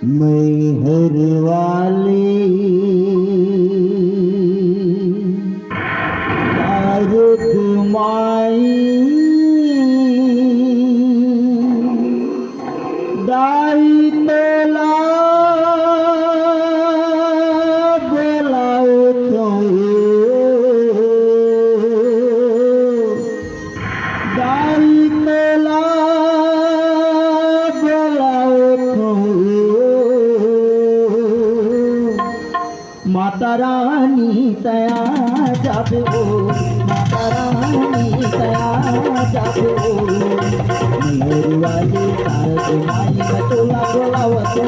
मैहर वाली तारक माई दाई तोला बोलाओ तो दाई तोला माता रानी तया जाबे माता रानी तया जाबे मेरी वाली तारक माई मैं तोला बोलावतो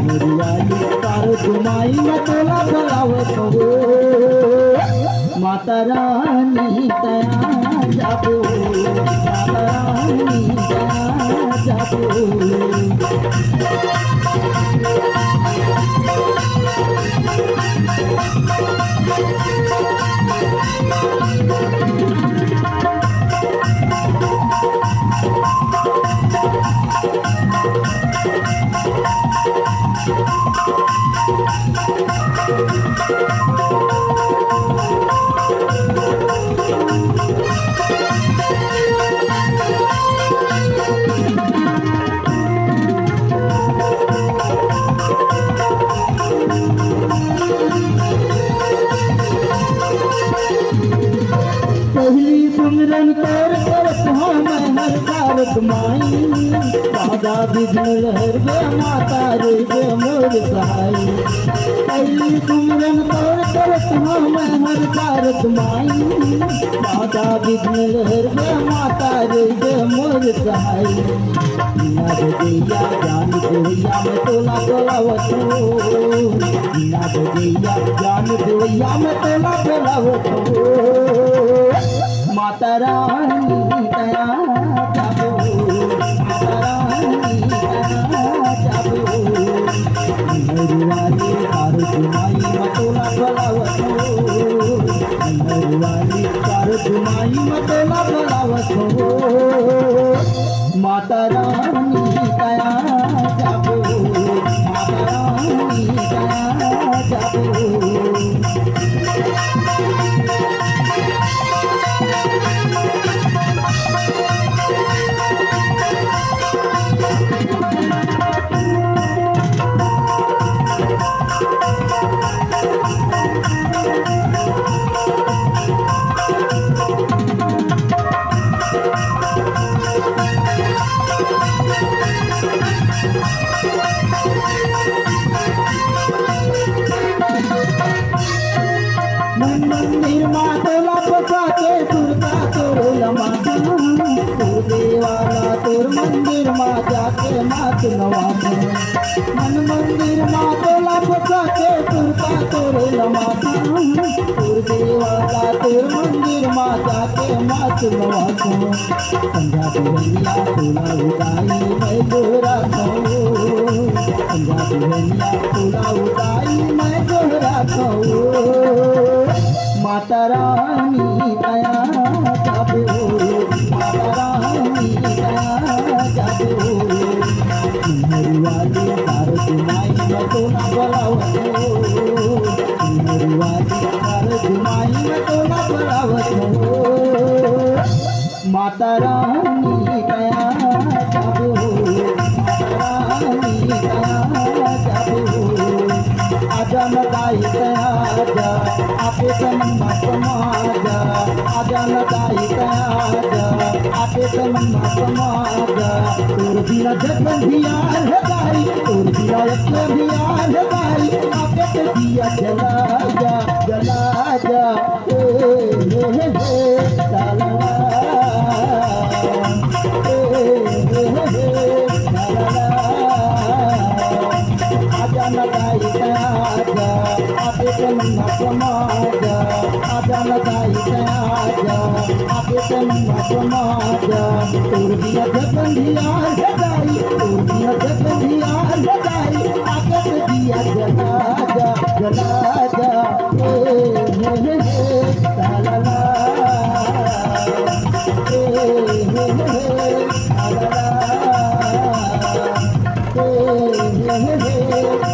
मेरी वाली तारक माई मैं तोला बोलावतो माता रानी तया जाबे माता रानी तया जाबे पहली सुमरन कर करत हाँ मैं हर तारक माई राजा विघ्न लहर गे माता रे गे मोर सहाय पहली सुमरन कर करत हाँ मैं हर तारक माई राजा विघ्न लहर गे माता रे गे मोर सहाय ना भैया जान भैया मैं तोला बोलावतो ना भैया जान भैया मैं तोला बोलावतो माता रानी तया जाबो माता रानी तया जाबो मेरी वाली तारक माई मतोला बोलावतो मेरी वाली तारक माई मतोला बोलावतो माता रानी तया जाबो माता रानी तया जाबो मंदिर मातोला पका के दुर्गा तोला माता तोर देवाला तोर मंदिर मा जाके मात नवाता मन मंदिर मातोला पका के दुर्गा तोला माता तोर देवाला तोर मंदिर मा जाके मात नवाता पंजाबी बनिया तोला उदाई मैं जोरा खाऊं पंजाबी बनिया तोला उदाई मैं जोरा खाऊं माता रानी तया जाबो माता रानी तया जाबो मेरी वाली तारक माई मैं तोला बोलावतो मेरी वाली तारक माई मैं तोला बोलावतो माता रानी तया जाबो माता रानी तया जाबो आजा न दाई तया आजा आपे तमन्ना समाजा आजा न दाई तया आजा आपे तमन्ना समाजा तोर बिना जगन दिया है दाई तोर बिना एक दिया है दाई आपे ते दिया जला जा हे ला ला आजा न दाई तया आजा आपे तमन्ना समाजा आजा न दाई तया आजा आपे तमन्ना समाजा तोर बिना जगन दिया है दाई तोर बिना जगन दिया है दाई आपे ते दिया जला जा हे ला ला ला हे ला ला ला हे हे